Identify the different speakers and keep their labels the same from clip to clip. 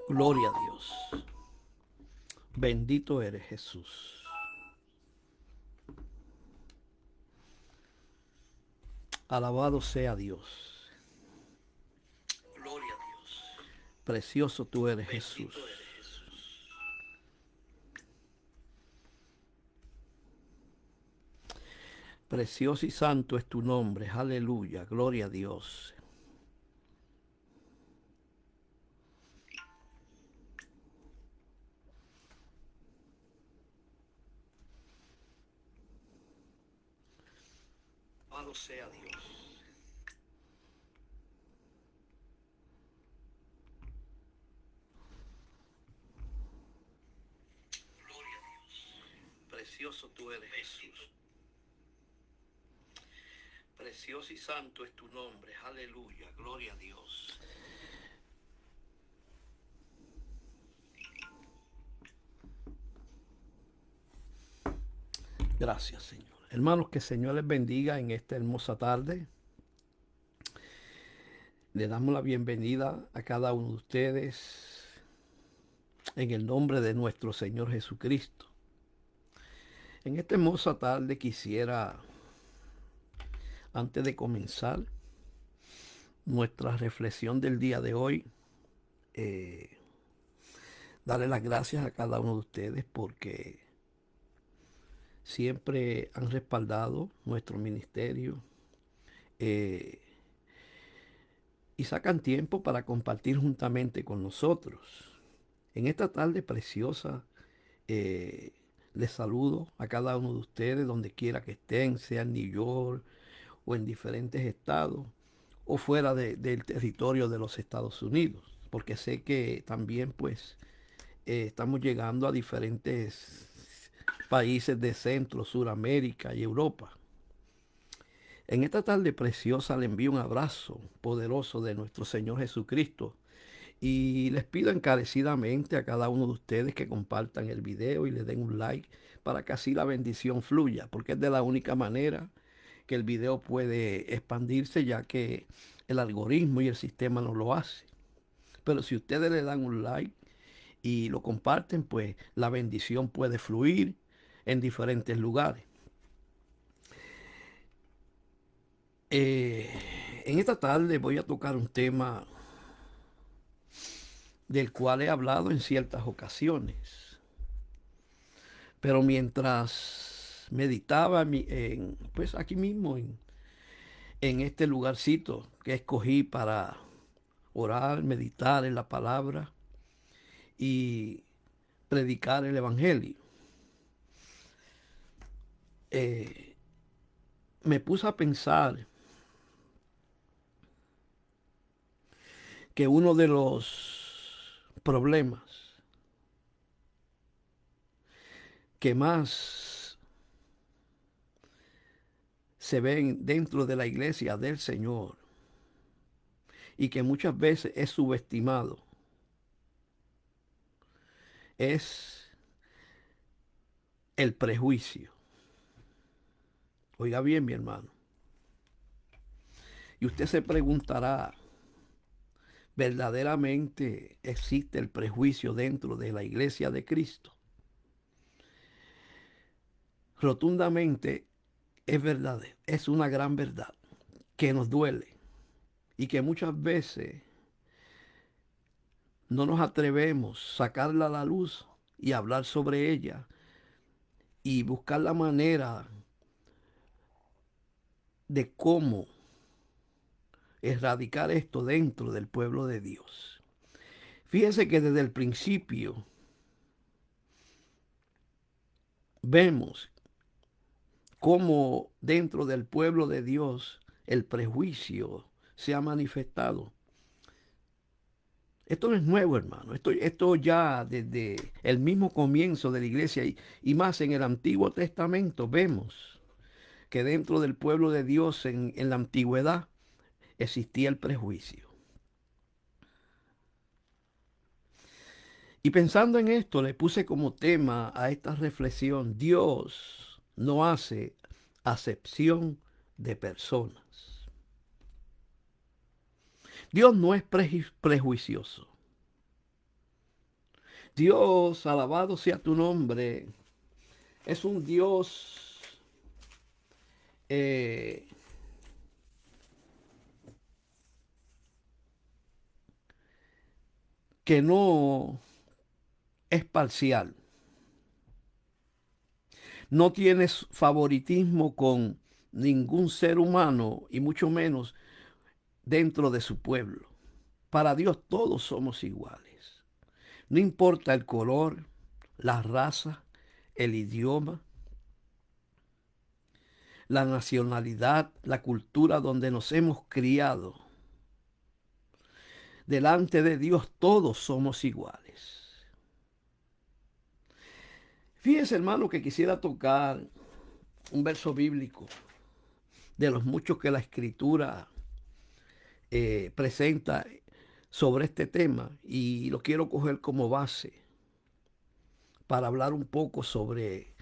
Speaker 1: Gloria a Dios. Bendito eres Jesús. Alabado sea Dios.
Speaker 2: Gloria a Dios.
Speaker 1: Precioso tú eres Jesús.
Speaker 2: Bendito eres Jesús.
Speaker 1: Precioso y santo es tu nombre. Aleluya. Gloria a Dios.
Speaker 2: Alabado sea Dios. Gloria a Dios.
Speaker 1: Precioso tú eres
Speaker 2: Bendito.
Speaker 1: Jesús. Precioso y santo es tu nombre. Aleluya. Gloria a Dios. Gracias, Señor. Hermanos, que el Señor les bendiga en esta hermosa tarde. Le damos la bienvenida a cada uno de ustedes en el nombre de nuestro Señor Jesucristo. En esta hermosa tarde quisiera, antes de comenzar nuestra reflexión del día de hoy, eh, darle las gracias a cada uno de ustedes porque siempre han respaldado nuestro ministerio eh, y sacan tiempo para compartir juntamente con nosotros. En esta tarde preciosa, eh, les saludo a cada uno de ustedes donde quiera que estén, sea en New York o en diferentes estados o fuera del territorio de los Estados Unidos, porque sé que también pues estamos llegando a diferentes países de Centro, Suramérica y Europa. En esta tarde preciosa le envío un abrazo poderoso de nuestro Señor Jesucristo y les pido encarecidamente a cada uno de ustedes que compartan el video y le den un like para que así la bendición fluya, porque es de la única manera que el video puede expandirse, ya que el algoritmo y el sistema no lo hace. Pero si ustedes le dan un like y lo comparten, pues la bendición puede fluir en diferentes lugares. Eh, en esta tarde voy a tocar un tema del cual he hablado en ciertas ocasiones, pero mientras meditaba pues aquí mismo en este lugarcito que escogí para orar, meditar en la palabra y predicar el Evangelio, eh, me puse a pensar que uno de los problemas que más se ven dentro de la iglesia del Señor y que muchas veces es subestimado es el prejuicio. Oiga bien, mi hermano. Y usted se preguntará, ¿verdaderamente existe el prejuicio dentro de la iglesia de Cristo? Rotundamente es verdad, es una gran verdad que nos duele y que muchas veces no nos atrevemos a sacarla a la luz y hablar sobre ella y buscar la manera de cómo erradicar esto dentro del pueblo de Dios. Fíjese que desde el principio vemos cómo dentro del pueblo de Dios el prejuicio se ha manifestado. Esto no es nuevo, hermano. Esto ya desde el mismo comienzo de la iglesia y más en el Antiguo Testamento vemos que dentro del pueblo de Dios en la antigüedad existía el prejuicio. Y pensando en esto, le puse como tema a esta reflexión, Dios no hace acepción de personas. Dios no es prejuicioso. Dios, alabado sea tu nombre, es un Dios eh, que no es parcial, no tiene favoritismo con ningún ser humano y mucho menos dentro de su pueblo. Para Dios todos somos iguales. No importa el color, la raza, el idioma, la nacionalidad, la cultura donde nos hemos criado. Delante de Dios todos somos iguales. Fíjese, hermano, que quisiera tocar un verso bíblico de los muchos que la Escritura presenta sobre este tema y lo quiero coger como base para hablar un poco sobre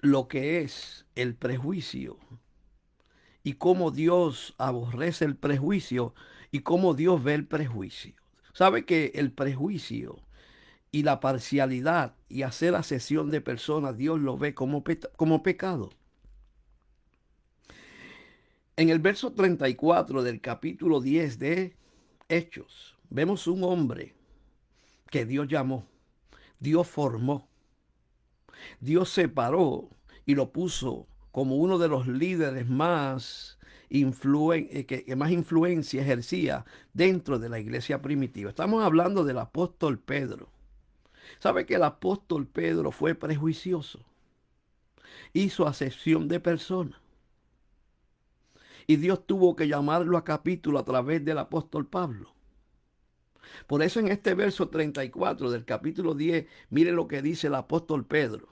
Speaker 1: lo que es el prejuicio y cómo Dios aborrece el prejuicio y cómo Dios ve el prejuicio. Sabe que el prejuicio y la parcialidad y hacer acepción de personas, Dios lo ve como pecado. En el verso 34 del capítulo 10 de Hechos, vemos un hombre que Dios llamó, Dios formó, Dios separó y lo puso como uno de los líderes más que más influencia ejercía dentro de la iglesia primitiva. Estamos hablando del apóstol Pedro. ¿Sabe que el apóstol Pedro fue prejuicioso? Hizo acepción de personas. Y Dios tuvo que llamarlo a capítulo a través del apóstol Pablo. Por eso en este verso 34 del capítulo 10, mire lo que dice el apóstol Pedro.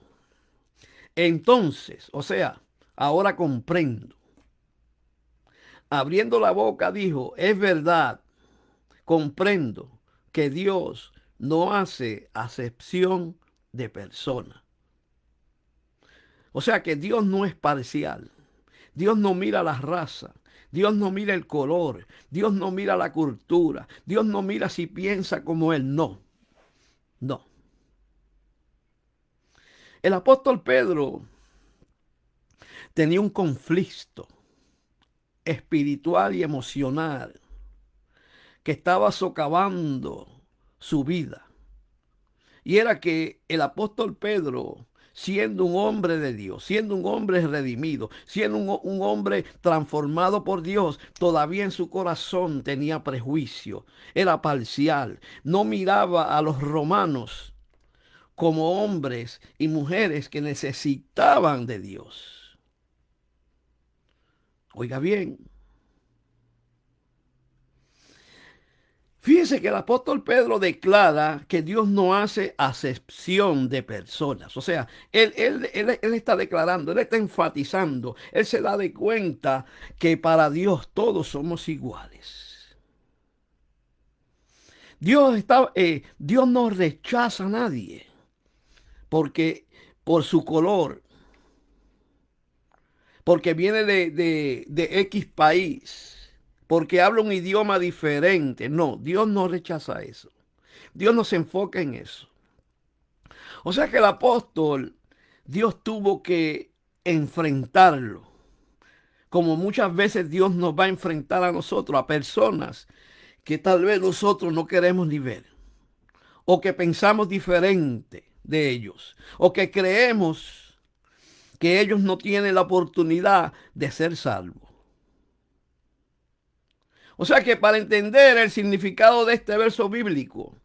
Speaker 1: Entonces, o sea, ahora comprendo. Abriendo la boca dijo, es verdad, comprendo que Dios no hace acepción de persona. O sea que Dios no es parcial. Dios no mira la raza. Dios no mira el color. Dios no mira la cultura. Dios no mira si piensa como Él. No, no. El apóstol Pedro tenía un conflicto espiritual y emocional que estaba socavando su vida. Y era que el apóstol Pedro, siendo un hombre de Dios, siendo un hombre redimido, siendo un hombre transformado por Dios, todavía en su corazón tenía prejuicio, era parcial, no miraba a los romanos como hombres y mujeres que necesitaban de Dios. Oiga bien, fíjense que el apóstol Pedro declara que Dios no hace acepción de personas. O sea, él está declarando, él está enfatizando, él se da de cuenta que para Dios todos somos iguales. Dios no rechaza a nadie porque por su color, porque viene de X país, porque habla un idioma diferente. No, Dios no rechaza eso. Dios no se enfoca en eso. O sea que el apóstol, Dios tuvo que enfrentarlo, como muchas veces Dios nos va a enfrentar a nosotros, a personas que tal vez nosotros no queremos ni ver, o que pensamos diferente de ellos, o que creemos que ellos no tienen la oportunidad de ser salvos. O sea que para entender el significado de este verso bíblico,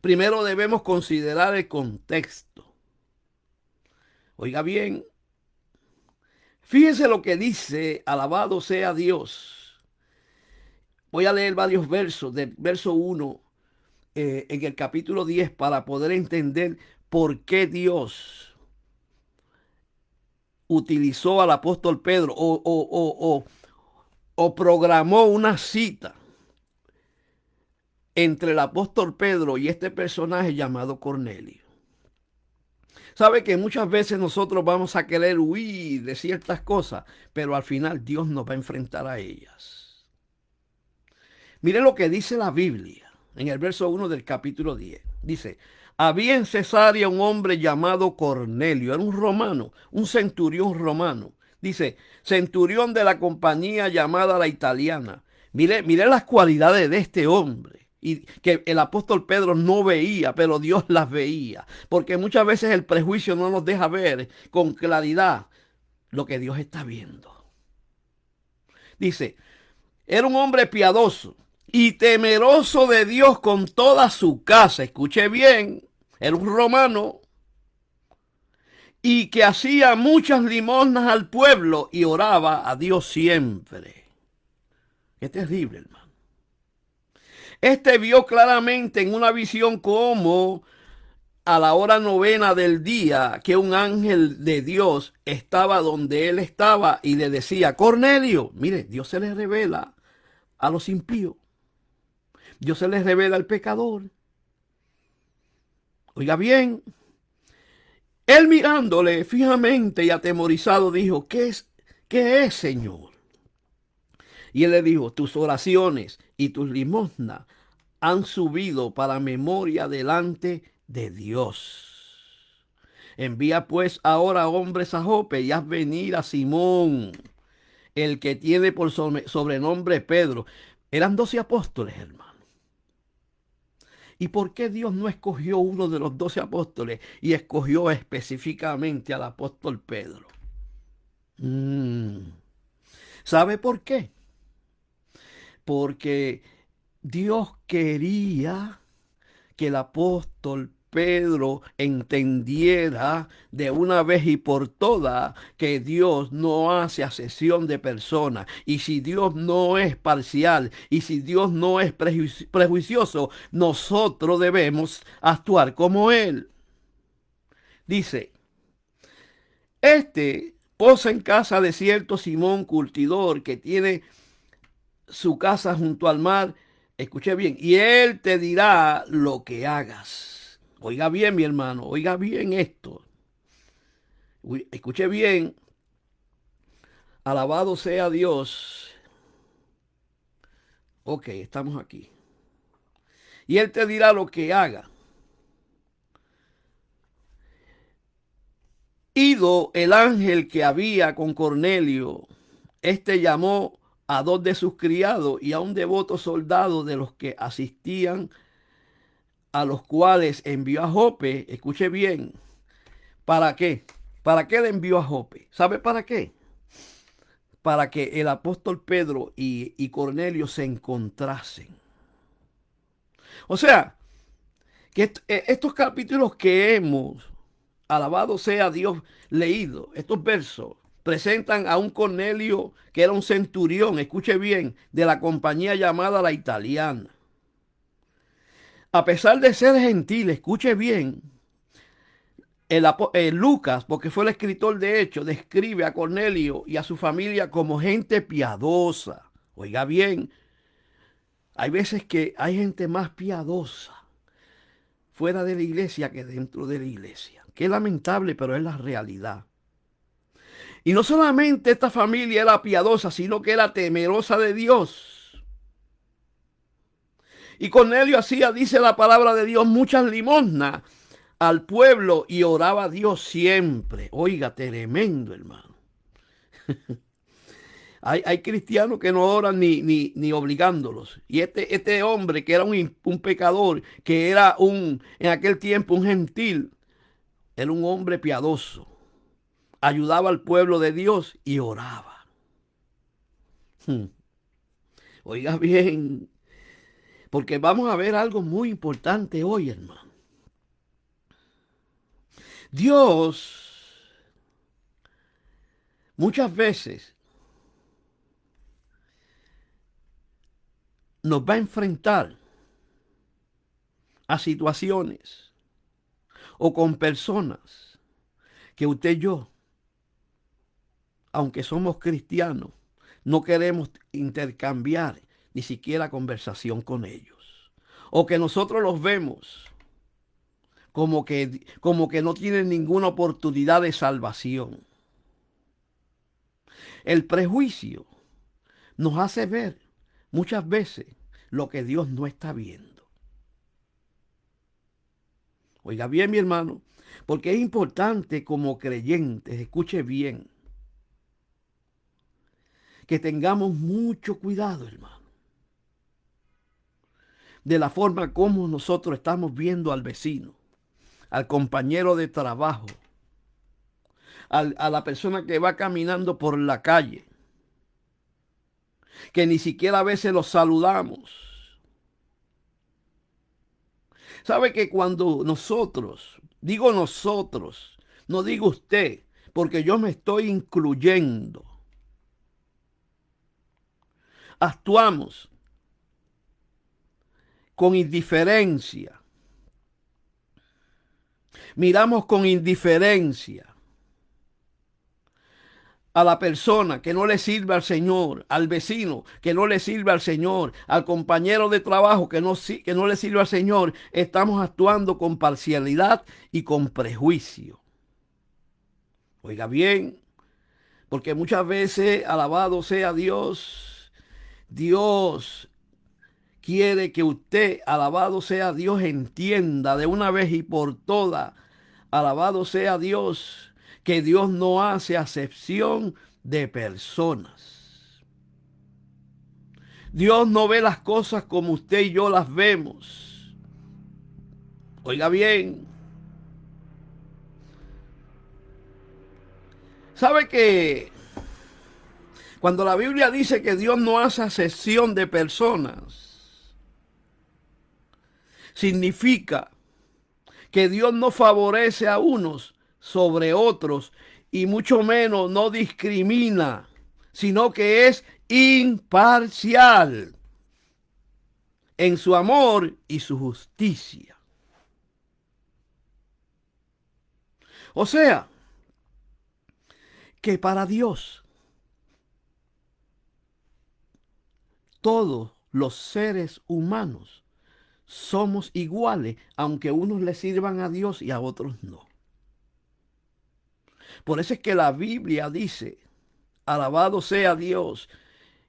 Speaker 1: primero debemos considerar el contexto. Oiga bien, fíjese lo que dice, alabado sea Dios. Voy a leer varios versos, del verso 1 en el capítulo 10 para poder entender por qué Dios utilizó al apóstol Pedro o programó una cita entre el apóstol Pedro y este personaje llamado Cornelio. Sabe que muchas veces nosotros vamos a querer huir de ciertas cosas, pero al final Dios nos va a enfrentar a ellas. Mire lo que dice la Biblia. en el verso 1 del capítulo 10. Dice, había en Cesarea un hombre llamado Cornelio, era un romano, un centurión romano. Dice, centurión de la compañía llamada la italiana. Mire las cualidades de este hombre. Y que el apóstol Pedro no veía, pero Dios las veía. Porque muchas veces el prejuicio no nos deja ver con claridad lo que Dios está viendo. Dice, era un hombre piadoso y temeroso de Dios con toda su casa. Escuche bien, era un romano y que hacía muchas limosnas al pueblo y oraba a Dios siempre. Qué terrible, hermano. Este vio claramente en una visión cómo a la hora novena del día que un ángel de Dios estaba donde él estaba y le decía, Cornelio, mire, Dios se le revela a los impíos. Dios se les revela al pecador. Oiga bien, él mirándole fijamente y atemorizado dijo, qué es, Señor? Y él le dijo, tus oraciones y tus limosnas han subido para memoria delante de Dios. Envía pues ahora hombres a Jope y haz venir a Simón, el que tiene por sobrenombre Pedro. Eran 12 apóstoles, hermano. ¿Y por qué Dios no escogió uno de los 12 apóstoles y escogió específicamente al apóstol Pedro? ¿Sabe por qué? Porque Dios quería que el apóstol Pedro entendiera de una vez y por todas que Dios no hace acepción de personas. Y si Dios no es parcial y si Dios no es prejuicioso, nosotros debemos actuar como Él. Dice, este posa en casa de cierto Simón curtidor que tiene su casa junto al mar. Escuche bien, y él te dirá lo que hagas. Oiga bien, mi hermano, oiga bien esto. Escuche bien, alabado sea Dios. Ok, estamos aquí. Y él te dirá lo que haga. Ido el ángel que había con Cornelio, este llamó a dos de sus criados y a un devoto soldado de los que asistían, a los cuales envió a Jope. Escuche bien, ¿para qué? ¿Para qué le envió a Jope? ¿Sabe para qué? Para que el apóstol Pedro y Cornelio se encontrasen. O sea, que estos capítulos que hemos, alabado sea Dios, leído, estos versos, presentan a un Cornelio que era un centurión, escuche bien, de la compañía llamada la italiana. A pesar de ser gentil, escuche bien, Lucas, porque fue el escritor de Hechos, describe a Cornelio y a su familia como gente piadosa. Oiga bien, hay veces que hay gente más piadosa fuera de la iglesia que dentro de la iglesia. Qué lamentable, pero es la realidad. Y no solamente esta familia era piadosa, sino que era temerosa de Dios. Y Cornelio hacía, dice la palabra de Dios, muchas limosnas al pueblo y oraba a Dios siempre. Oiga, tremendo, hermano. Hay cristianos que no oran ni obligándolos. Y este hombre que era un pecador, que era en aquel tiempo un gentil, era un hombre piadoso. Ayudaba al pueblo de Dios y oraba. Oiga bien, porque vamos a ver algo muy importante hoy, hermano. Dios muchas veces nos va a enfrentar a situaciones o con personas que usted y yo, aunque somos cristianos, no queremos intercambiar ni siquiera conversación con ellos. O que nosotros los vemos como que no tienen ninguna oportunidad de salvación. El prejuicio nos hace ver muchas veces lo que Dios no está viendo. Oiga bien, mi hermano, porque es importante como creyentes, escuche bien, que tengamos mucho cuidado, hermano, de la forma como nosotros estamos viendo al vecino, al compañero de trabajo, a la persona que va caminando por la calle, que ni siquiera a veces los saludamos. ¿Sabe que cuando nosotros, digo nosotros, no digo usted, porque yo me estoy incluyendo, actuamos con indiferencia, miramos con indiferencia a la persona que no le sirve al Señor, al vecino que no le sirve al Señor, al compañero de trabajo que no le sirve al Señor, estamos actuando con parcialidad y con prejuicio. Oiga bien, porque muchas veces, alabado sea Dios, Dios quiere que usted, alabado sea Dios, entienda de una vez y por todas, alabado sea Dios, que Dios no hace acepción de personas. Dios no ve las cosas como usted y yo las vemos. Oiga bien, ¿sabe que cuando la Biblia dice que Dios no hace acepción de personas, significa que Dios no favorece a unos sobre otros y mucho menos no discrimina, sino que es imparcial en su amor y su justicia? O sea, que para Dios todos los seres humanos somos iguales, aunque unos le sirvan a Dios y a otros no. Por eso es que la Biblia dice, alabado sea Dios,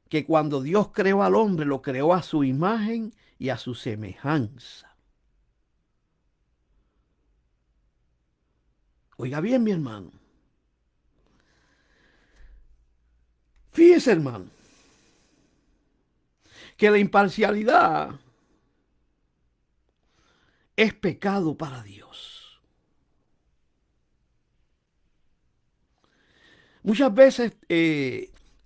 Speaker 1: que cuando Dios creó al hombre, lo creó a su imagen y a su semejanza. Oiga bien, mi hermano. Fíjese, hermano, que la imparcialidad es pecado para Dios. Muchas veces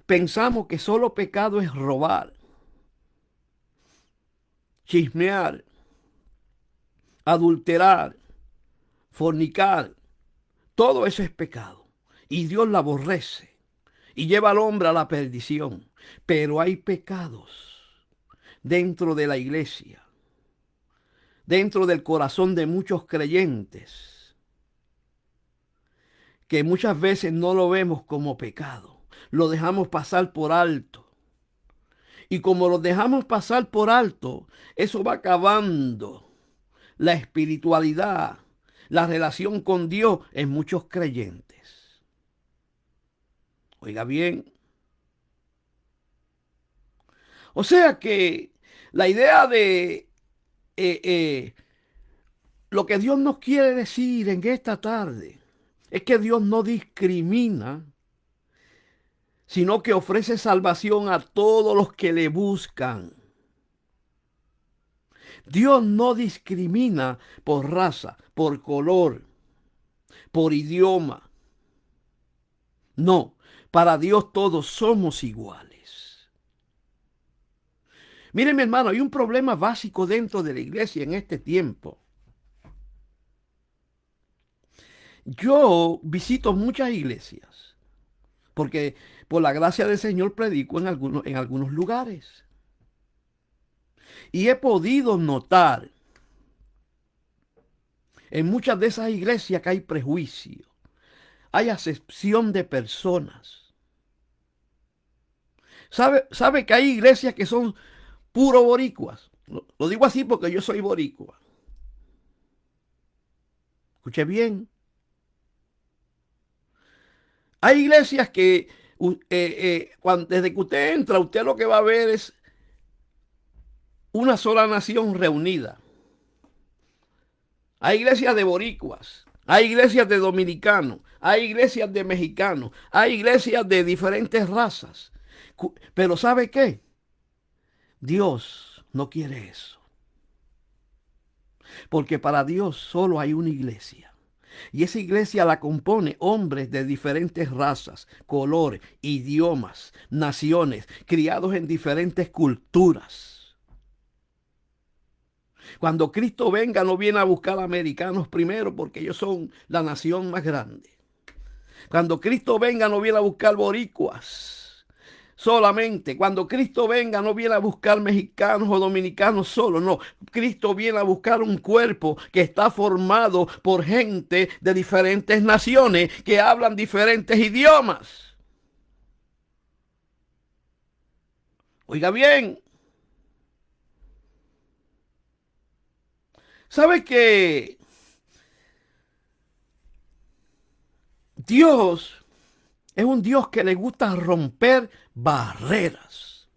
Speaker 1: pensamos que solo pecado es robar, chismear, adulterar, fornicar. Todo eso es pecado. Y Dios la aborrece y lleva al hombre a la perdición. Pero hay pecados dentro de la iglesia, dentro del corazón de muchos creyentes, que muchas veces no lo vemos como pecado. Lo dejamos pasar por alto. Y como lo dejamos pasar por alto, eso va acabando la espiritualidad, la relación con Dios en muchos creyentes. Oiga bien. O sea que la idea de eh, eh, lo que Dios nos quiere decir en esta tarde es que Dios no discrimina, sino que ofrece salvación a todos los que le buscan. Dios no discrimina por raza, por color, por idioma. No, para Dios todos somos iguales. Miren, mi hermano, hay un problema básico dentro de la iglesia en este tiempo. Yo visito muchas iglesias porque por la gracia del Señor predico en algunos lugares. Y he podido notar en muchas de esas iglesias que hay prejuicio, hay acepción de personas. ¿Sabe que hay iglesias que son puro boricuas? Lo digo así porque yo soy boricua. Escuche bien. Hay iglesias que desde que usted entra, usted lo que va a ver es una sola nación reunida. Hay iglesias de boricuas, hay iglesias de dominicanos, hay iglesias de mexicanos, hay iglesias de diferentes razas. Pero ¿sabe qué? Dios no quiere eso. Porque para Dios solo hay una iglesia. Y esa iglesia la compone hombres de diferentes razas, colores, idiomas, naciones, criados en diferentes culturas. Cuando Cristo venga no viene a buscar americanos primero porque ellos son la nación más grande. Cuando Cristo venga no viene a buscar boricuas solamente. Cuando Cristo venga no viene a buscar mexicanos o dominicanos solo, no. Cristo viene a buscar un cuerpo que está formado por gente de diferentes naciones que hablan diferentes idiomas. Oiga bien, ¿sabe que Dios es un Dios que le gusta romper barreras?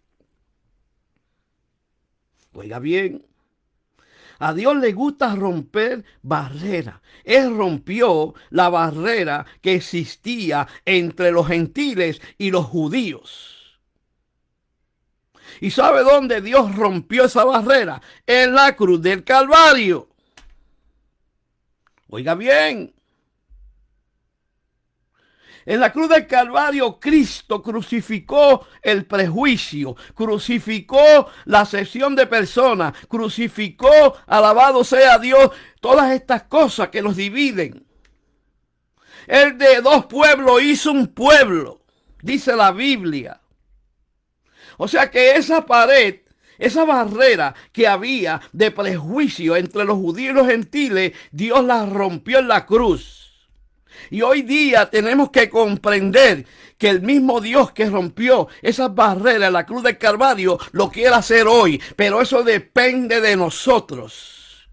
Speaker 1: Oiga bien, a Dios le gusta romper barreras. Él rompió la barrera que existía entre los gentiles y los judíos. ¿Y sabe dónde Dios rompió esa barrera? En la cruz del Calvario. Oiga bien. En la cruz del Calvario, Cristo crucificó el prejuicio, crucificó la acepción de personas, crucificó, alabado sea Dios, todas estas cosas que nos dividen. Él de dos pueblos hizo un pueblo, dice la Biblia. O sea que esa pared, esa barrera que había de prejuicio entre los judíos y los gentiles, Dios la rompió en la cruz. Y hoy día tenemos que comprender que el mismo Dios que rompió esas barreras en la cruz del Calvario lo quiere hacer hoy, pero eso depende de nosotros.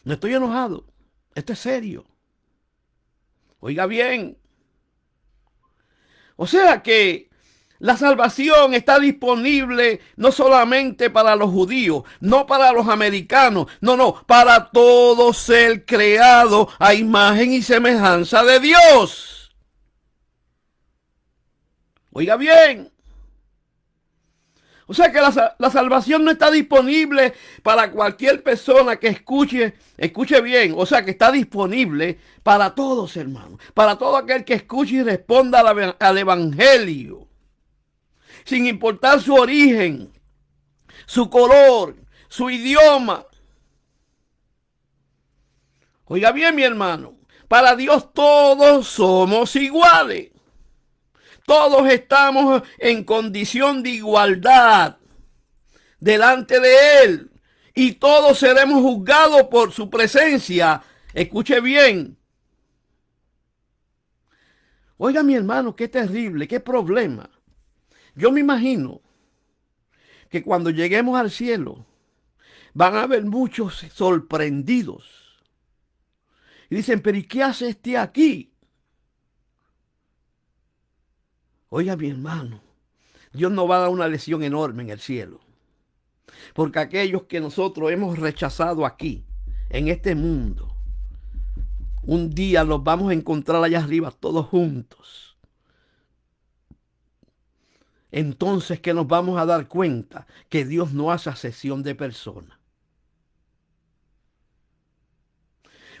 Speaker 1: No estoy enojado, esto es serio. Oiga bien. O sea que la salvación está disponible no solamente para los judíos, no para los americanos, no, para todo ser creado a imagen y semejanza de Dios. Oiga bien. O sea que la salvación no está disponible para cualquier persona que escuche bien. O sea que está disponible para todos, hermanos. Para todo aquel que escuche y responda al evangelio. Sin importar su origen, su color, su idioma. Oiga bien, mi hermano. Para Dios todos somos iguales. Todos estamos en condición de igualdad delante de Él. Y todos seremos juzgados por su presencia. Escuche bien. Oiga, mi hermano, qué terrible, qué problema. Yo me imagino que cuando lleguemos al cielo van a haber muchos sorprendidos. Y dicen, pero ¿y qué hace este aquí? Oiga, mi hermano, Dios nos va a dar una lección enorme en el cielo. Porque aquellos que nosotros hemos rechazado aquí, en este mundo, un día los vamos a encontrar allá arriba todos juntos. Entonces que nos vamos a dar cuenta que Dios no hace acepción de personas.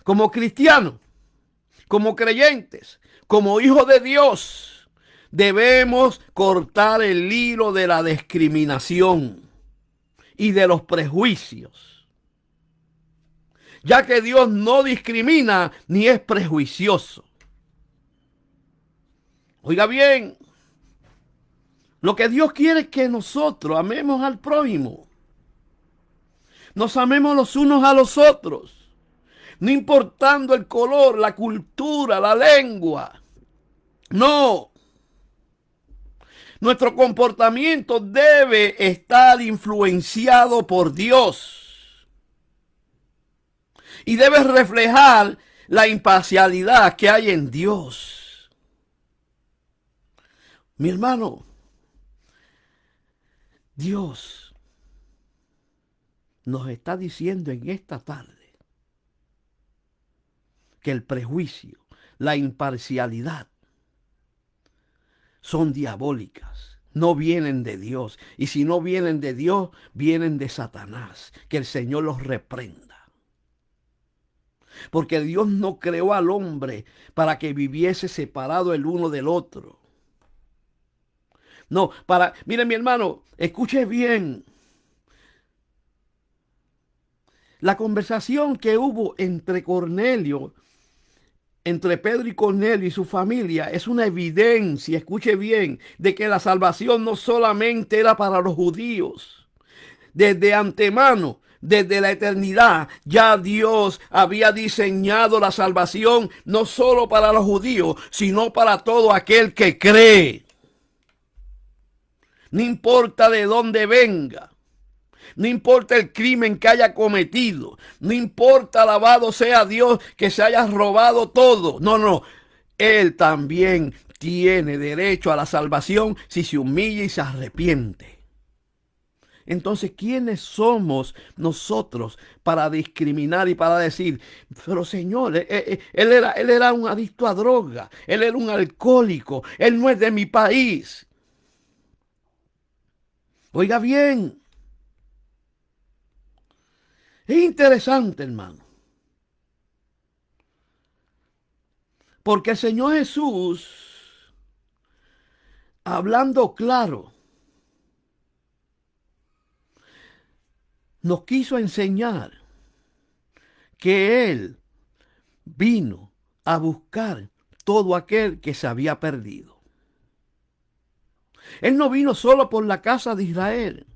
Speaker 1: Como cristianos, como creyentes, como hijos de Dios, debemos cortar el hilo de la discriminación y de los prejuicios, ya que Dios no discrimina ni es prejuicioso. Oiga bien, lo que Dios quiere es que nosotros amemos al prójimo, nos amemos los unos a los otros, no importando el color, la cultura, la lengua. No, nuestro comportamiento debe estar influenciado por Dios y debe reflejar la imparcialidad que hay en Dios. Mi hermano, Dios nos está diciendo en esta tarde que el prejuicio, la imparcialidad son diabólicas, no vienen de Dios. Y si no vienen de Dios, vienen de Satanás. Que el Señor los reprenda. Porque Dios no creó al hombre para que viviese separado el uno del otro. No, mire mi hermano, escuche bien. La conversación que hubo entre Cornelio, entre Pedro y Cornelio y su familia, es una evidencia, escuche bien, de que la salvación no solamente era para los judíos. Desde antemano, desde la eternidad, ya Dios había diseñado la salvación no solo para los judíos, sino para todo aquel que cree. No importa de dónde venga. No importa el crimen que haya cometido. No importa, alabado sea Dios, que se haya robado todo. No, no. Él también tiene derecho a la salvación si se humilla y se arrepiente. Entonces, ¿quiénes somos nosotros para discriminar y para decir, pero Señor, él era un adicto a droga, él era un alcohólico, él no es de mi país? Oiga bien, es interesante, hermano, porque el Señor Jesús, hablando claro, nos quiso enseñar que Él vino a buscar todo aquel que se había perdido. Él no vino solo por la casa de Israel.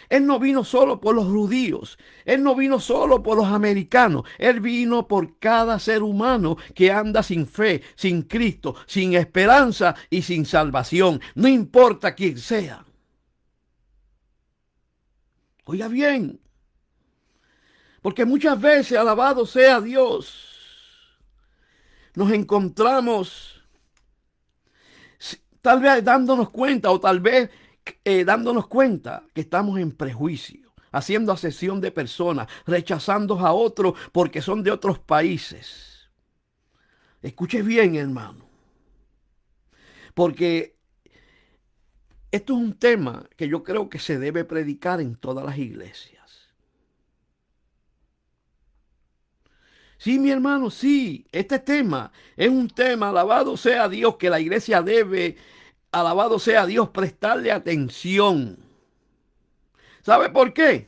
Speaker 1: Él no vino solo por los judíos. Él no vino solo por los americanos. Él vino por cada ser humano que anda sin fe, sin Cristo, sin esperanza y sin salvación. No importa quién sea. Oiga bien. Porque muchas veces, alabado sea Dios, nos encontramos tal vez dándonos cuenta o tal vez dándonos cuenta que estamos en prejuicio, haciendo acepción de personas, rechazando a otros porque son de otros países. Escuche bien, hermano, porque esto es un tema que yo creo que se debe predicar en todas las iglesias. Sí, mi hermano, sí, este tema es un tema, alabado sea Dios, que la iglesia debe, alabado sea Dios, prestarle atención. ¿Sabe por qué?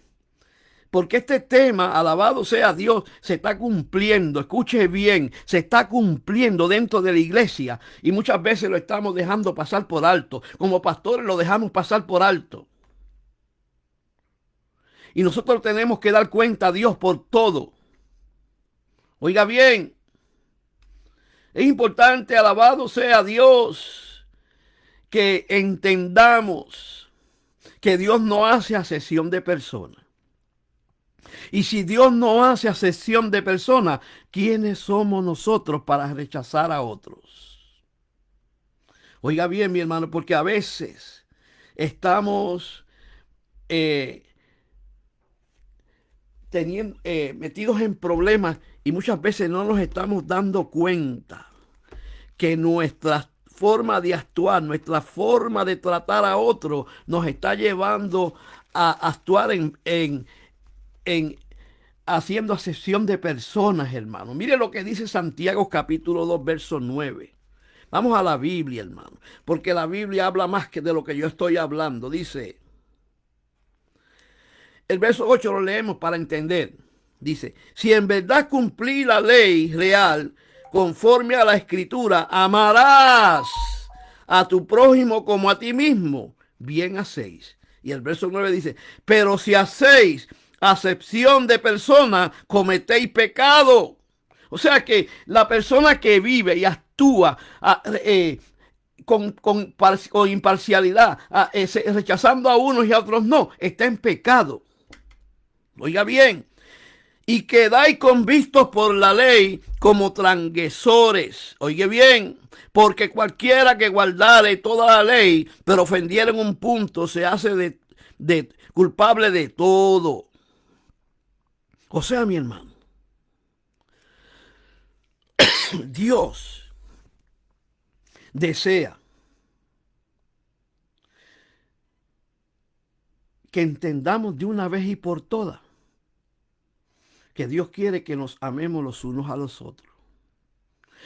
Speaker 1: Porque este tema, alabado sea Dios, se está cumpliendo, escuche bien, se está cumpliendo dentro de la iglesia y muchas veces lo estamos dejando pasar por alto. Como pastores lo dejamos pasar por alto. Y nosotros tenemos que dar cuenta a Dios por todo. Oiga bien, es importante, alabado sea Dios, que entendamos que Dios no hace acepción de personas. Y si Dios no hace acepción de personas, ¿quiénes somos nosotros para rechazar a otros? Oiga bien, mi hermano, porque a veces estamos metidos en problemas y muchas veces no nos estamos dando cuenta que nuestra forma de actuar, nuestra forma de tratar a otro nos está llevando a actuar en haciendo acepción de personas, hermano. Mire lo que dice Santiago capítulo 2, verso 9. Vamos a la Biblia, hermano, porque la Biblia habla más que de lo que yo estoy hablando. Dice, el verso 8 lo leemos para entender. Dice, si en verdad cumplí la ley real conforme a la escritura, amarás a tu prójimo como a ti mismo, bien hacéis. Y el verso 9 dice, pero si hacéis acepción de personas, cometéis pecado. O sea que la persona que vive y actúa con imparcialidad, rechazando a unos y a otros no, está en pecado. Oiga bien, y quedáis convictos por la ley como transgresores. Oiga bien, porque cualquiera que guardare toda la ley, pero ofendiera en un punto, se hace de culpable de todo. O sea, mi hermano, Dios desea que entendamos de una vez y por todas que Dios quiere que nos amemos los unos a los otros.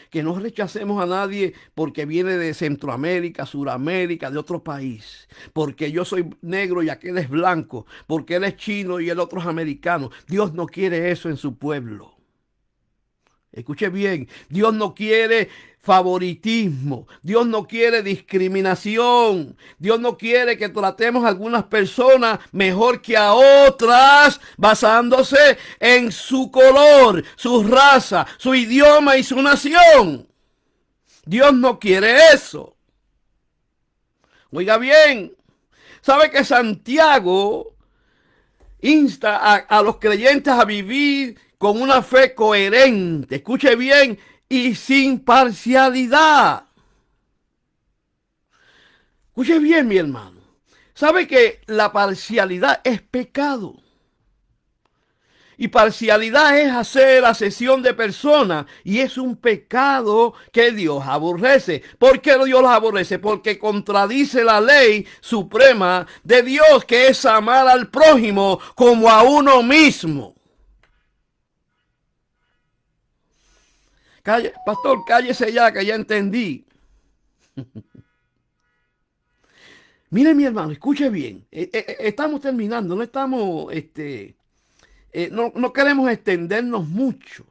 Speaker 1: Que no rechacemos a nadie porque viene de Centroamérica, Suramérica, de otro país. Porque yo soy negro y aquel es blanco. Porque él es chino y el otro es americano. Dios no quiere eso en su pueblo. Escuche bien, Dios no quiere favoritismo, Dios no quiere discriminación, Dios no quiere que tratemos a algunas personas mejor que a otras basándose en su color, su raza, su idioma y su nación. Dios no quiere eso. Oiga bien, ¿sabe que Santiago insta a los creyentes a vivir con una fe coherente, escuche bien, y sin parcialidad? Escuche bien, mi hermano. ¿Sabe que la parcialidad es pecado? Y parcialidad es hacer asesión de personas. Y es un pecado que Dios aborrece. ¿Por qué Dios los aborrece? Porque contradice la ley suprema de Dios, que es amar al prójimo como a uno mismo. Pastor, cállese ya, que ya entendí. Mire, mi hermano, escuche bien. Estamos terminando, no estamos, no queremos extendernos mucho.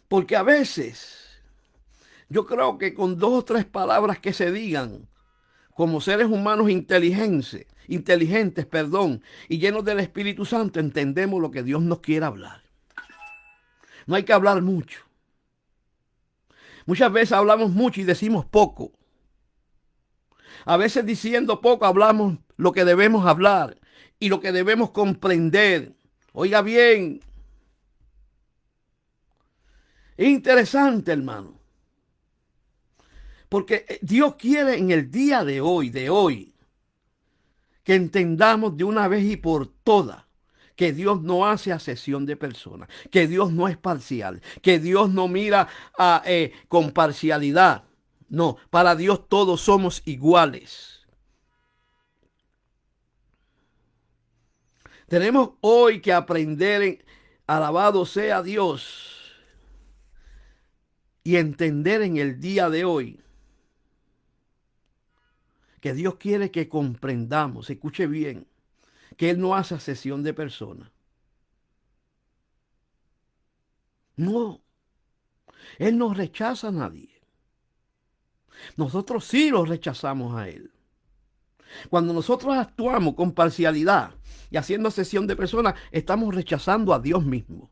Speaker 1: Porque a veces yo creo que con 2 o 3 palabras que se digan como seres humanos inteligentes, perdón, y llenos del Espíritu Santo, entendemos lo que Dios nos quiere hablar. No hay que hablar mucho. Muchas veces hablamos mucho y decimos poco. A veces diciendo poco hablamos lo que debemos hablar y lo que debemos comprender. Oiga bien, es interesante, hermano, porque Dios quiere en el día de hoy, que entendamos de una vez y por todas que Dios no hace acepción de personas, que Dios no es parcial, que Dios no mira con parcialidad. No, para Dios todos somos iguales. Tenemos hoy que aprender, alabado sea Dios, y entender en el día de hoy que Dios quiere que comprendamos, escuche bien, que Él no hace acepción de personas. No, Él no rechaza a nadie. Nosotros sí lo rechazamos a Él. Cuando nosotros actuamos con parcialidad y haciendo acepción de personas, estamos rechazando a Dios mismo.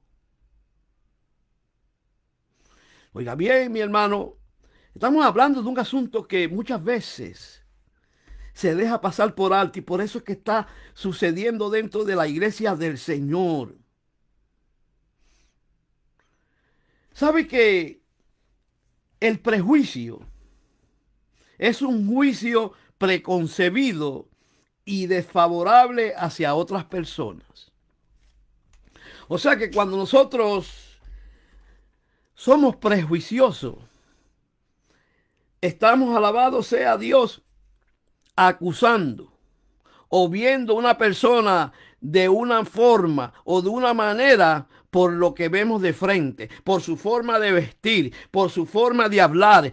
Speaker 1: Oiga bien, mi hermano, estamos hablando de un asunto que muchas veces se deja pasar por alto, y por eso es que está sucediendo dentro de la iglesia del Señor. ¿Sabe que el prejuicio es un juicio preconcebido y desfavorable hacia otras personas? O sea que cuando nosotros somos prejuiciosos, estamos, alabado sea Dios, acusando o viendo a una persona de una forma o de una manera por lo que vemos de frente, por su forma de vestir, por su forma de hablar,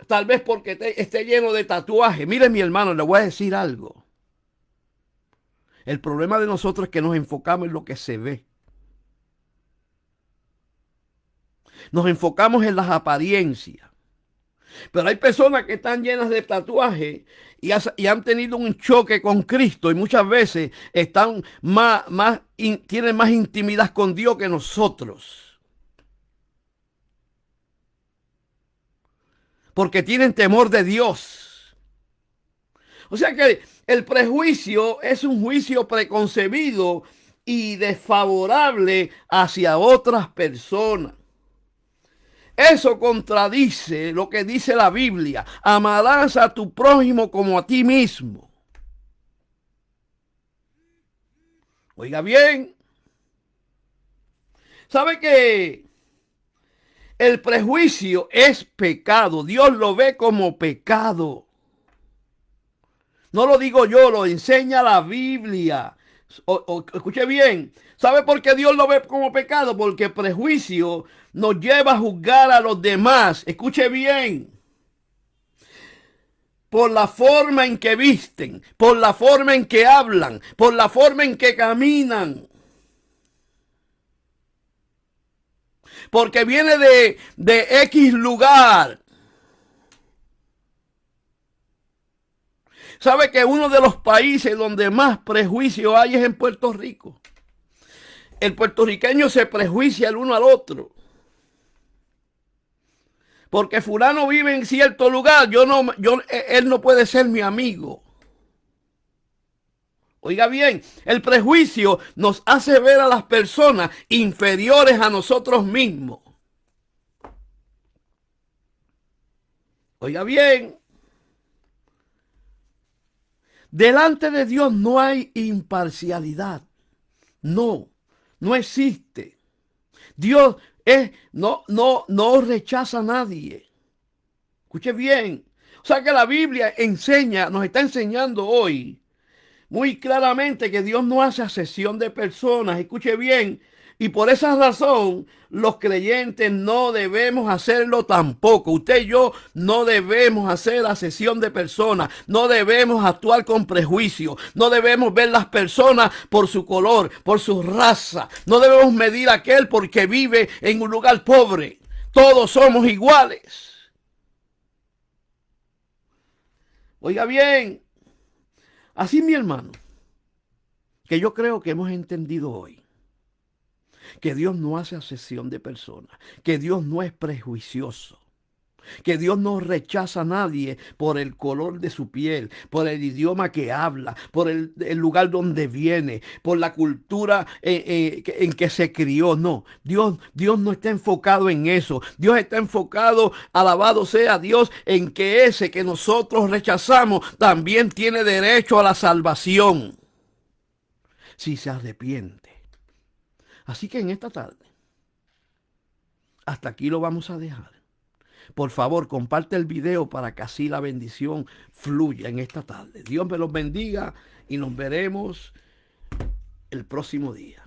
Speaker 1: tal vez porque esté lleno de tatuajes. Mire, mi hermano, le voy a decir algo. El problema de nosotros es que nos enfocamos en lo que se ve. Nos enfocamos en las apariencias. Pero hay personas que están llenas de tatuajes y han tenido un choque con Cristo, y muchas veces están tienen más intimidad con Dios que nosotros. Porque tienen temor de Dios. O sea que el prejuicio es un juicio preconcebido y desfavorable hacia otras personas. Eso contradice lo que dice la Biblia. Amarás a tu prójimo como a ti mismo. Oiga bien, ¿sabe que el prejuicio es pecado? Dios lo ve como pecado. No lo digo yo, lo enseña la Biblia. Escuche bien, ¿sabe por qué Dios lo ve como pecado? Porque el prejuicio nos lleva a juzgar a los demás. Escuche bien, por la forma en que visten, por la forma en que hablan, por la forma en que caminan. Porque viene de X lugar. ¿Sabe que uno de los países donde más prejuicio hay es en Puerto Rico? El puertorriqueño se prejuicia el uno al otro. Porque fulano vive en cierto lugar, él no puede ser mi amigo. Oiga bien, el prejuicio nos hace ver a las personas inferiores a nosotros mismos. Oiga bien, delante de Dios no hay imparcialidad. No, no existe. Dios no rechaza a nadie. Escuche bien. O sea que la Biblia nos está enseñando hoy muy claramente que Dios no hace acepción de personas. Escuche bien. Y por esa razón, los creyentes no debemos hacerlo tampoco. Usted y yo no debemos hacer acepción de personas. No debemos actuar con prejuicio. No debemos ver las personas por su color, por su raza. No debemos medir a aquel porque vive en un lugar pobre. Todos somos iguales. Oiga bien, así mi hermano, que yo creo que hemos entendido hoy que Dios no hace acepción de personas, que Dios no es prejuicioso, que Dios no rechaza a nadie por el color de su piel, por el idioma que habla, por el lugar donde viene, por la cultura en que se crió. No, Dios no está enfocado en eso. Dios está enfocado, alabado sea Dios, en que ese que nosotros rechazamos también tiene derecho a la salvación si se arrepiente. Así que en esta tarde, hasta aquí lo vamos a dejar. Por favor, comparte el video para que así la bendición fluya en esta tarde. Dios me los bendiga y nos veremos el próximo día.